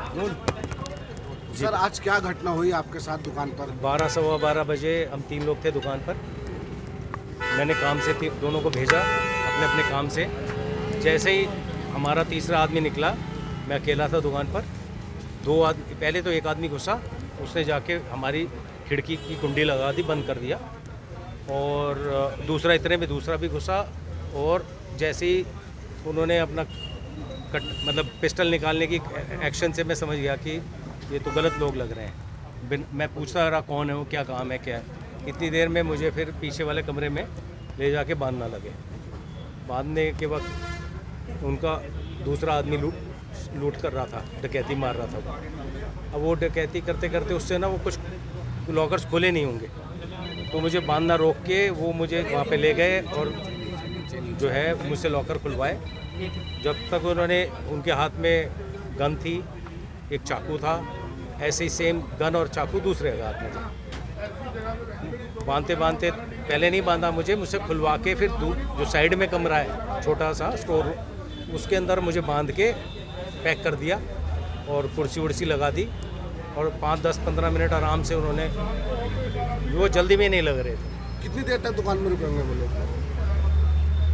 Sir आज क्या घटना हुई आपके साथ दुकान पर? 12 सवा 12 बजे हम 3 लोग थे दुकान पर। मैंने काम से दोनों को भेजा अपने अपने काम से। जैसे ही हमारा तीसरा आदमी निकला, मैं अकेला था दुकान पर। 2 आदमी, पहले तो एक आदमी घुसा, उसने जाके हमारी खिड़की की कुंडी लगा दी, बंद कर दिया। और दूसरा इतने में दूसरा भी घुसा, और जैसे ही उन्होंने अपना मतलब पिस्टल निकालने की एक्शन से मैं समझ गया कि ये तो गलत लोग लग रहे हैं। मैं पूछता रहा कौन है वो, क्या काम है, क्या है। इतनी देर में मुझे फिर पीछे वाले कमरे में ले जाके बांधना लगे। बांधने के वक्त उनका दूसरा आदमी लूट कर रहा था, डकैती मार रहा था वो। अब वो डकैती करते करते उससे ना वो कुछ लॉकर्स खोले नहीं होंगे, तो मुझे बांधना रोक के वो मुझे वहाँ पे ले गए और जो है मुझसे लॉकर खुलवाए। जब तक उन्होंने, उनके हाथ में गन थी, एक चाकू था, ऐसे ही सेम गन और चाकू दूसरे हाथ में था। बांधते बांधते पहले नहीं बांधा मुझसे खुलवा के फिर जो साइड में कमरा है छोटा सा स्टोर, उसके अंदर मुझे बांध के पैक कर दिया और कुर्सी उर्सी लगा दी। और 5, 10, 15 मिनट आराम से उन्होंने, वो जल्दी में नहीं लग रहे थे। कितनी देर तक दुकान में रुके होंगे वो लोग?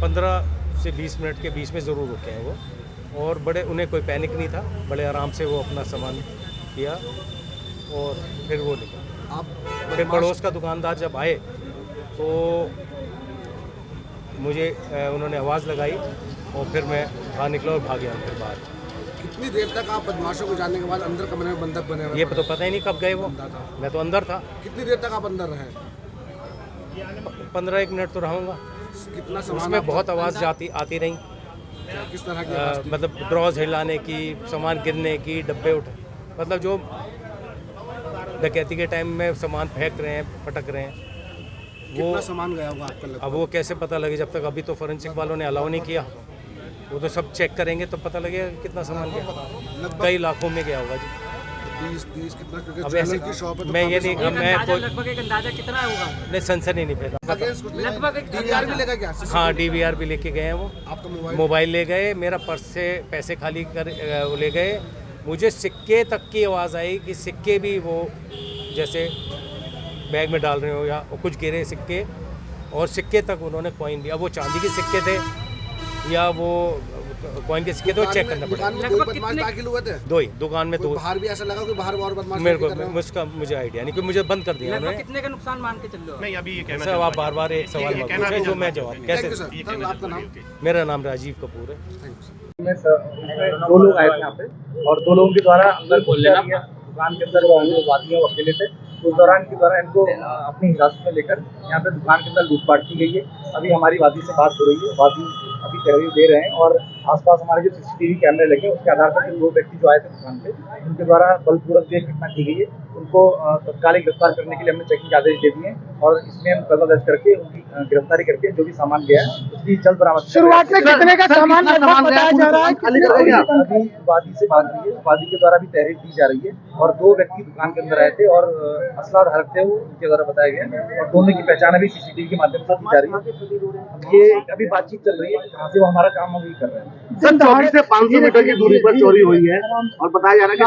15 से 20 मिनट के बीच में ज़रूर रुके हैं वो। और बड़े, उन्हें कोई पैनिक नहीं था, बड़े आराम से वो अपना सामान किया और फिर वो निकले। आप फिर पड़ोस का दुकानदार जब आए तो मुझे उन्होंने आवाज़ लगाई और फिर मैं बाहर निकला और भाग गया फिर बाहर। कितनी देर तक आप बदमाशों को जाने के बाद अंदर कमरे में बंधक बने हुए? ये तो पता ही नहीं कब गए वो, मैं तो अंदर था। कितनी देर तक आप अंदर रहे? 15-1 मिनट तो रहूँगा। कितना सामान उसमें बहुत आवाज़ आती रही, किस तरह की? मतलब ड्रॉज हिलाने की, सामान गिरने की, डब्बे उठ, मतलब जो डकैती के टाइम में सामान फेंक रहे हैं, पटक रहे हैं। कितना सामान गया होगा आपका लगभग? अब वो कैसे पता लगे, जब तक अभी तो फोरेंसिक वालों ने अलाउ नहीं किया। वो तो सब चेक करेंगे तो पता लगेगा कितना सामान गया। कई लाखों में गया होगा जी। 20 कितना? क्योंकि अब ऐसे की शॉप है तो मैं ये नहीं, मैं कोई लगभग एक अंदाजा कितना होगा? नहीं, सनसनी नहीं फैला। लगभग DVR भी लेगा क्या? हाँ, DVR भी लेके गए हैं वो। आपका मोबाइल ले गए, मेरा पर्स से पैसे खाली कर वो ले गए। मुझे सिक्के तक की आवाज़ आई कि सिक्के भी वो जैसे बैग में डाल रहे हो या कुछ गिरे सिक्के, और सिक्के तक उन्होंने कॉइन भी, अब वो चांदी के सिक्के थे या वो कॉइन के सिक्के, तो चेक करना पड़ेगा। बदमाश दाखिल हुए थे? 2 ही दुकान में। 2 बाहर भी ऐसा लगा कि बाहर और बदमाश? मेरे को मुझे आइडिया नहीं, क्योंकि मुझे बंद कर दिया उन्होंने। कितने का नुकसान मान के चल रहे हो? नहीं, अभी ये कहना सर आप बार एक सवाल पूछे जो मैं जवाब कैसे। आपका नाम? मेरा नाम राजीव कपूर है। में 2 लोग आए थे यहाँ पे, और 2 लोगों के द्वारा अंदर बोल लेना दुकान के अंदर वादियों अकेले थे। उस दौरान के द्वारा इनको अपनी हिरासत में लेकर यहाँ पे दुकान के अंदर लूटपाट की गई है। अभी हमारी वादी से बात हो रही है, वादी अभी तहरीर दे रहे हैं, और आसपास हमारे जो CCTV कैमरे लगे उसके आधार पर जो 2 व्यक्ति जो आए थे दुकान पे, उनके द्वारा बलपूर्वक जो घटना की गई है, उनको तत्कालिक गिरफ्तार करने के लिए हमने चेकिंग के आदेश दे दिए हैं, और इसमें हम मुकदमा दर्ज करके उनकी गिरफ्तारी करके जो भी सामान गया है उसकी जल्द बरामद। शुरुआत में कितने का सामान बताया जा रहा है? अभी वादी से बात हुई है, वादी के द्वारा भी तहरीर दी जा रही है, और 2 व्यक्ति दुकान के अंदर आए थे और असला धारक थे, वो उनके द्वारा बताया गया, और दोनों की पहचान अभी CCTV के माध्यम से की जा रही है। ये अभी बातचीत चल रही है, जहाँ से वो हमारा काम अभी कर रहे हैं। सर, चौकी से 500 मीटर की दूरी पर चोरी हुई है और बताया जा रहा है कि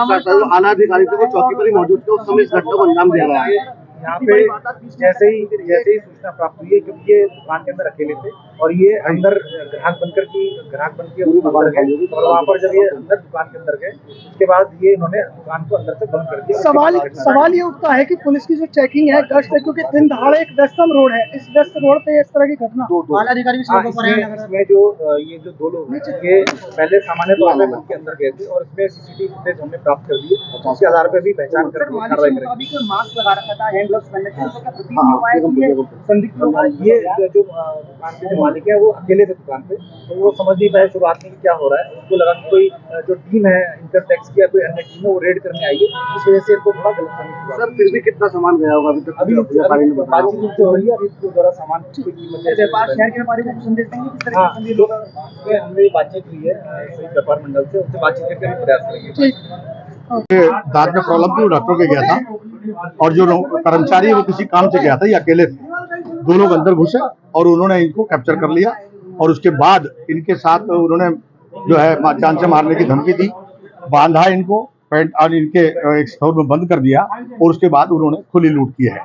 आला अधिकारी थे वो चौकी पर ही मौजूद थे, उस समय इस घटना को अंजाम दिया रहा है। यहाँ पे जैसे ही सूचना प्राप्त हुई है, क्योंकि ये दुकान के अंदर अकेले थे और ये अंदर ग्राहक बन के अंदर गए, और वहाँ पर जब ये अंदर दुकान के अंदर गए उसके बाद ये इन्होंने दुकान को अंदर से बंद कर दिया। सवाल ये उठता है कि पुलिस की जो चेकिंग है, गश्त है, क्योंकि दिन दहाड़े एक व्यस्तम रोड है, इस व्यस्त रोड पे इस तरह की घटना। इसमें जो ये जो 2 लोग हैं, ये पहले सामान्य तौर पर बन के अंदर गए थे, और इसमें CCTV फुटेज हमने प्राप्त कर दी है, उसके आधार पर भी पहचान कर कार्रवाई करेंगे। मास्क लगा रखा था, हैंड ग्लव्स पहने थे, संदिग्ध लोग, ये जो दुकान के जो मालिक है वो अकेले थे दुकान पे, तो वो समझ नहीं पाए शुरुआत में क्या हो रहा है। उनको लगा कि कोई जो टीम है इनकम टैक्स की या कोई अन्य टीम है वो रेड करने आई है, इस वजह से इनको थोड़ा गलतफहमी हुआ। सर, फिर भी कितना सामान गया होगा अभी तक? अभी बातचीत हो रही है, अभी इसके द्वारा सामान कोई कीमत व्यापार शहर के व्यापारी को संदेश देंगे किस तरह के संदेश होगा? हमने बातचीत हुई है सही व्यापार मंडल से, उनसे बातचीत करके भी प्रयास करेंगे। दांत में प्रॉब्लम थी, वो डॉक्टर के गया था, और जो कर्मचारी है वो किसी काम से गया था, ये अकेले थे। 2 लोग अंदर घुसे और उन्होंने इनको कैप्चर कर लिया, और उसके बाद इनके साथ उन्होंने जो है जान से मारने की धमकी दी, बांधा इनको, पैंट और इनके एक स्टोर में बंद कर दिया और उसके बाद उन्होंने खुली लूट की है।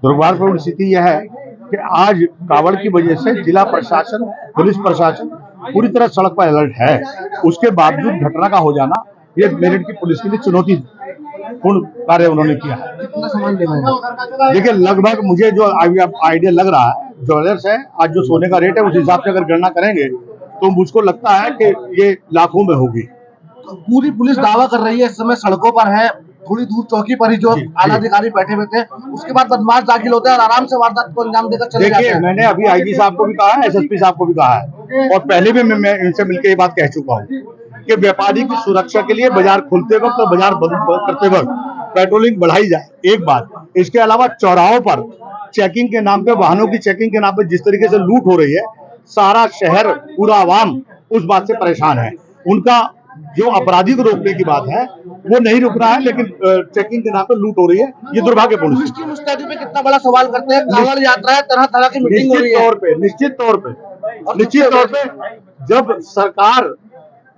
दुर्भाग्यपूर्ण स्थिति यह है कि आज कावड़ की वजह से जिला प्रशासन, पुलिस प्रशासन पूरी तरह सड़क पर अलर्ट है। उसके बावजूद घटना का हो जाना ये मेरठ की पुलिस के लिए चुनौती पूर्ण कार्य उन्होंने किया है। कितना सामान लेना है? देखिए, लगभग मुझे जो आइडिया लग रहा है, ज्वेलर्स है, आज जो सोने का रेट है उस हिसाब से अगर गणना करेंगे तो मुझको लगता है कि ये लाखों में होगी। पूरी पुलिस दावा कर रही है इस समय सड़कों पर है, थोड़ी दूर चौकी पर ही जो आला अधिकारी बैठे हुए थे, उसके बाद बदमाश दाखिल होते हैं और आराम से वारदात को अंजाम देकर चले जाते देखिए, हैं। मैंने अभी आईजी साहब को भी कहा है, एसएसपी साहब को भी कहा है और पहले भी मैं इनसे मिलकर ये बात कह चुका हूँ कि व्यापारी की सुरक्षा के लिए बाजार खुलते वक्त और बाजार बंद करते वक्त पेट्रोलिंग बढ़ाई जाए। एक बात, इसके अलावा चौराहों पर चेकिंग के नाम पे, वाहनों की चेकिंग के नाम पे जिस तरीके से लूट हो रही है, सारा शहर, पूरा आवाम उस बात से परेशान है। उनका जो अपराधी को रोकने की बात है वो नहीं रुक रहा है, लेकिन चेकिंग के नाम पे लूट हो रही है। ये दुर्भाग्यपूर्ण पुलिस की मुस्तैदी पे कितना बड़ा सवाल करते हैं। कांवड़ यात्रा है, तरह तरह की मीटिंग हो रही है। निश्चित तौर पे जब सरकार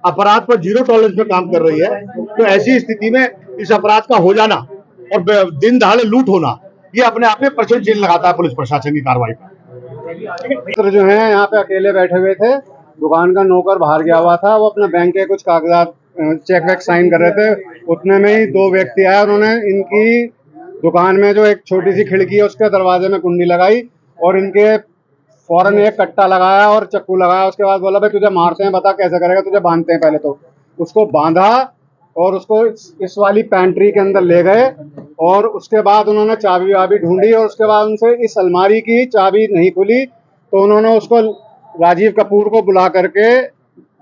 अपराध पर जीरो टॉलरेंस पे काम कर रही है तो ऐसी स्थिति में इस अपराध का हो जाना और दिन दहाड़े लूट होना, ये अपने आप में प्रचंड चिन्ह लगाता है पुलिस प्रशासन की कार्रवाई पर। मित्र जो हैं यहाँ पे अकेले बैठे हुए थे, दुकान का नौकर बाहर गया हुआ था, वो अपने बैंक के कुछ कागजात चेक वेक साइन कर रहे थे। उतने में ही दो व्यक्ति आए, उन्होंने इनकी दुकान में जो एक छोटी सी खिड़की है उसके दरवाजे में कुंडी लगाई और इनके फौरन एक कट्टा लगाया और चक्कू लगाया। उसके बाद बोला भाई तुझे मारते हैं, बता कैसे करेगा, तुझे बांधते हैं। पहले तो उसको बांधा और उसको इस वाली पैंट्री के अंदर ले गए और उसके बाद उन्होंने चाबी वाबी ढूंढी और उसके बाद उनसे इस अलमारी की चाबी नहीं खुली तो उन्होंने उसको राजीव कपूर को बुला करके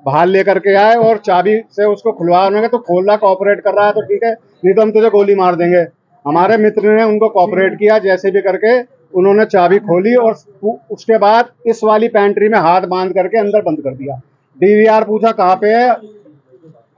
बाहर लेकर के आए और चाबी से उसको खुलवा। उन्होंने तो खोल रहा, कॉपरेट कर रहा है तो ठीक है, नहीं तो हम तुझे गोली मार देंगे। हमारे मित्र ने उनको कॉपरेट किया, जैसे भी करके उन्होंने चाबी खोली और उसके बाद इस वाली पैंट्री में हाथ बांध करके अंदर बंद कर दिया। डीवीआर पूछा कहाँ पे है,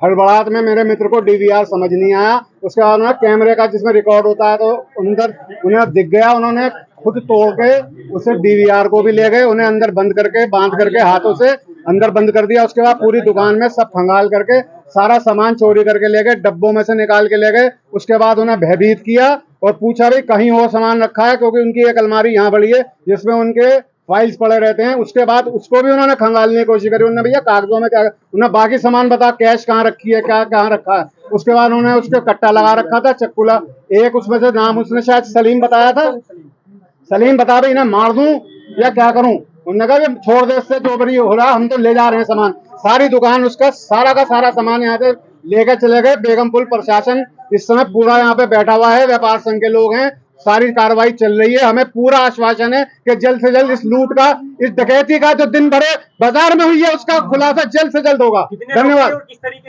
हड़बड़ाहट में मेरे मित्र को डीवीआर समझ नहीं आया। उसके बाद उन्होंने कैमरे का जिसमें रिकॉर्ड होता है तो अंदर उन्हें दिख गया, उन्होंने खुद तोड़ के उसे डीवीआर को भी ले गए, उन्हें अंदर बंद करके बांध करके हाथों से अंदर बंद कर दिया। उसके बाद पूरी दुकान में सब खंगाल करके सारा सामान चोरी करके ले गए, डब्बों में से निकाल के ले गए। उसके बाद उन्हें भयभीत किया और पूछा भाई कहीं और सामान रखा है, क्योंकि उनकी एक अलमारी यहाँ पड़ी है जिसमें उनके फाइल्स पड़े रहते हैं। उसके बाद उसको भी उन्होंने खंगालने की कोशिश करी। उन्होंने भैया कागजों में क्या, उन्हें बाकी सामान बता, कैश कहाँ रखी है, क्या कहाँ रखा है। उसके बाद उन्होंने उसके कट्टा लगा रखा था, चक्कूला एक, उसमें से नाम उसने शायद सलीम बताया था। सलीम बता भाई इन्हें मार दूं या क्या करूं। उन्होंने कहा छोड़ दे, इससे जो बड़ी हो रहा, हम तो ले जा रहे हैं सामान। सारी दुकान उसका सारा का सारा सामान यहाँ से लेकर चले गए। बेगमपुर प्रशासन इस समय पूरा यहाँ पे बैठा हुआ है, व्यापार संघ के लोग हैं, सारी कार्रवाई चल रही है। हमें पूरा आश्वासन है कि जल्द से जल्द इस लूट का, इस डकैती का जो दिन भरे बाजार में हुई है उसका खुलासा जल्द से जल्द होगा। धन्यवाद।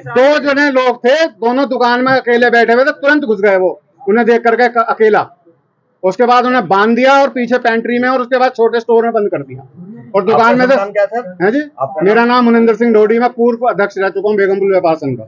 दो जने लोग थे, दोनों दुकान में अकेले बैठे हुए थे, तुरंत घुस गए वो, उन्हें देख करके अकेला। उसके बाद उन्हें बांध दिया और पीछे पैंट्री में और उसके बाद छोटे स्टोर में बंद कर दिया और दुकान में से। है जी, मेरा नाम मुनिंदर सिंह ढोडी, मैं पूर्व अध्यक्ष रह चुका हूँ बेगमपुर व्यापार संघ का।